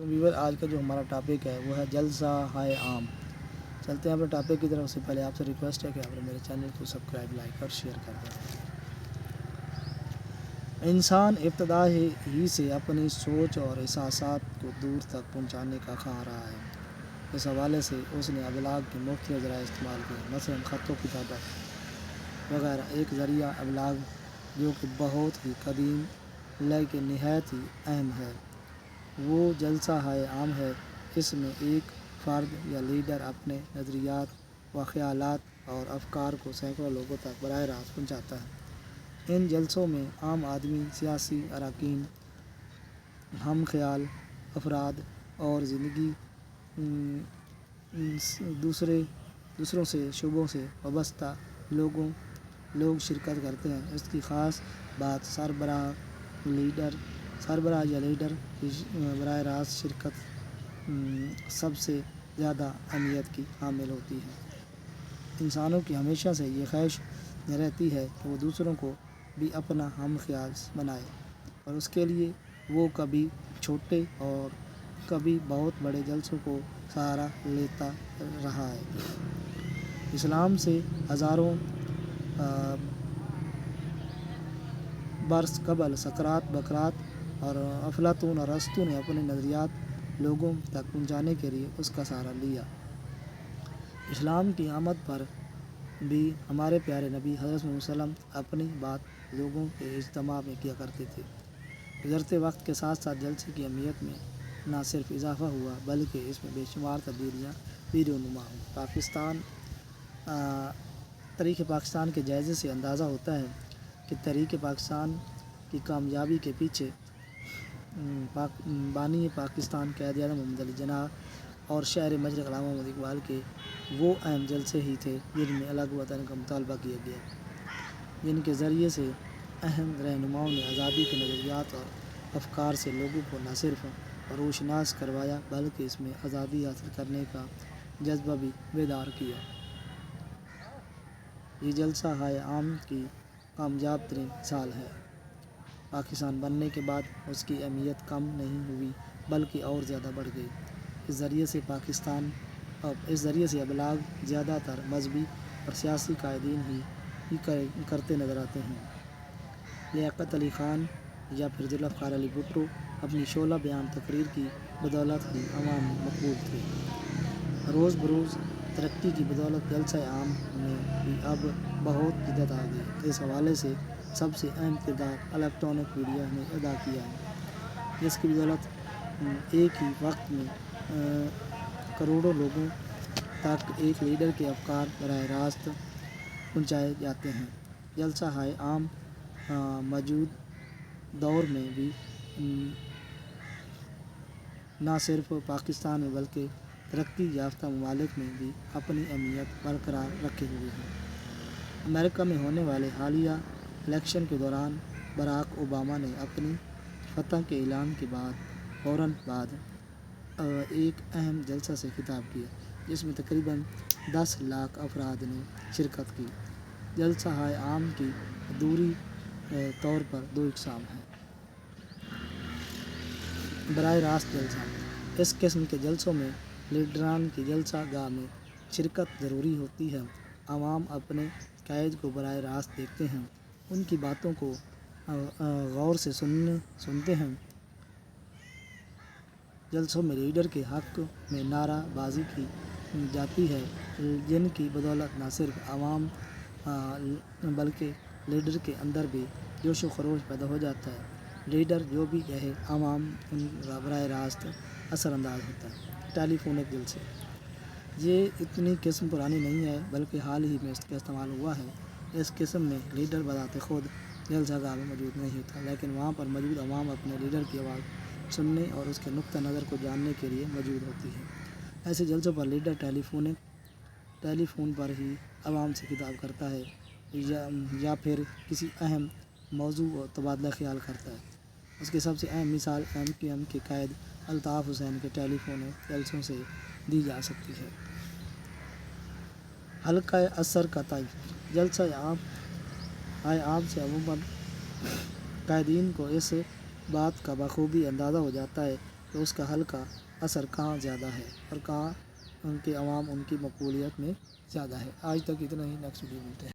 تو ویور آج کا جو ہمارا ٹاپک ہے وہ ہے جلسہ ہائے عام۔ چلتے ہیں اپنے ٹاپک کی طرف سے پہلے آپ سے ریکویسٹ ہے کہ آپ میرے چینل کو سبسکرائب، لائک اور شیئر کر دیں۔ انسان ابتدا ہی سے اپنی سوچ اور احساسات کو دور تک پہنچانے کا خواہاں رہا ہے۔ اس حوالے سے اس نے ابلاغ کے مختلف ذرائع استعمال کیے، مثلاً خط و کتابت وغیرہ۔ ایک ذریعہ ابلاغ جو کہ بہت ہی قدیم لیکن نہایت ہی اہم ہے وہ جلسہ ہائے عام ہے۔ اس میں ایک فرد یا لیڈر اپنے نظریات و خیالات اور افکار کو سینکڑوں لوگوں تک براہ راست پہنچاتا ہے۔ ان جلسوں میں عام آدمی، سیاسی اراکین، ہم خیال افراد اور زندگی دوسروں سے شعبوں سے وابستہ لوگ شرکت کرتے ہیں۔ اس کی خاص بات سربراہ یا لیڈر کی براہ راست شرکت سب سے زیادہ اہمیت کی حامل ہوتی ہے۔ انسانوں کی ہمیشہ سے یہ خواہش رہتی ہے کہ وہ دوسروں کو بھی اپنا ہم خیال بنائے، اور اس کے لیے وہ کبھی چھوٹے اور کبھی بہت بڑے جلسوں کو سہارا لیتا رہا ہے۔ اسلام سے ہزاروں برس قبل سقراط، بقراط اور افلاطون اور ارسطو نے اپنے نظریات لوگوں تک پہنچانے کے لیے اس کا سہارا لیا۔ اسلام کی آمد پر بھی ہمارے پیارے نبی حضرت محمد صلی اللہ علیہ وسلم اپنی بات لوگوں کے اجتماع میں کیا کرتے تھے۔ گزرتے وقت کے ساتھ ساتھ جلسے کی اہمیت میں نہ صرف اضافہ ہوا بلکہ اس میں بے شمار تبدیلیاں بھی رونما ہوئیں۔ تاریخ پاکستان کے جائزے سے اندازہ ہوتا ہے کہ تحریک پاکستان کی کامیابی کے پیچھے بانی پاکستان قائداعظم محمد علی جناح اور شاعر مشرق علامہ محمد اقبال کے وہ اہم جلسے ہی تھے جن میں الگ وطن کا مطالبہ کیا گیا، جن کے ذریعے سے اہم رہنماؤں نے آزادی کے نظریات اور افکار سے لوگوں کو نہ صرف روشناس کروایا بلکہ اس میں آزادی حاصل کرنے کا جذبہ بھی بیدار کیا۔ یہ جلسہ ہائے عام کی کامیاب ترین مثال ہے۔ پاکستان بننے کے بعد اس کی اہمیت کم نہیں ہوئی بلکہ اور زیادہ بڑھ گئی۔ اس ذریعے سے ابلاغ زیادہ تر مذہبی اور سیاسی قائدین ہی کرتے نظر آتے ہیں۔ لیاقت علی خان یا پھر ذوالفقار علی بھٹو اپنی شعلہ بیان تقریر کی بدولت ہی عوام میں مقبول تھے۔ روز بروز ترقی کی بدولت جلسہ عام میں بھی اب بہت جدت آ گئی۔ اس حوالے سے سب سے اہم کردار الیکٹرانک میڈیا نے ادا کیا ہے، جس کی بدولت ایک ہی وقت میں کروڑوں لوگوں تک ایک لیڈر کے افکار براہ راست پہنچائے جاتے ہیں۔ جلسہ ہائے عام موجود دور میں بھی نہ صرف پاکستان میں بلکہ ترقی یافتہ ممالک میں بھی اپنی اہمیت برقرار رکھے ہوئے ہے۔ امریکہ میں ہونے والے حالیہ الیکشن کے دوران براک اوباما نے اپنی فتح کے اعلان کے فوراً بعد ایک اہم جلسہ سے خطاب کیا جس میں تقریباً 10 لاکھ افراد نے شرکت کی۔ جلسہ ہائے عام کی عبوری طور پر دو اقسام ہیں۔ براہ راست جلسہ: اس قسم کے جلسوں میں لیڈران کی جلسہ گاہ میں شرکت ضروری ہوتی ہے۔ عوام اپنے قائد کو براہ راست دیکھتے ہیں، ان کی باتوں کو غور سے سنتے ہیں۔ جلسوں میں لیڈر کے حق میں نعرہ بازی کی جاتی ہے جن کی بدولت نہ صرف عوام بلکہ لیڈر کے اندر بھی جوش و خروش پیدا ہو جاتا ہے۔ لیڈر جو بھی کہے عوام ان کا براہ راست اثر انداز ہوتا ہے۔ ٹیلی فونک جلسے: یہ اتنی قسم پرانی نہیں ہے بلکہ حال ہی میں اس کا استعمال ہوا ہے۔ اس قسم میں لیڈر بذات خود جلسہ گاہ میں موجود نہیں ہوتا لیکن وہاں پر موجود عوام اپنے لیڈر کی آواز سننے اور اس کے نقطہ نظر کو جاننے کے لیے موجود ہوتی ہے۔ ایسے جلسوں پر لیڈر ٹیلی فون پر ہی عوام سے خطاب کرتا ہے یا پھر کسی اہم موضوع اور تبادلہ خیال کرتا ہے۔ اس کی سب سے اہم مثال MQM کے قائد الطاف حسین کے ٹیلی فونک جلسوں سے دی جا سکتی ہے۔ حلقہ اثر کا تعین: جلسہ ہائے عام سے عموماً قائدین کو اس بات کا بخوبی اندازہ ہو جاتا ہے کہ اس کا حل کا اثر کہاں زیادہ ہے اور کہاں ان کے عوام ان کی مقبولیت میں زیادہ ہے۔ آج تک اتنا ہی، نیکسٹ ویڈیو ملتے ہیں۔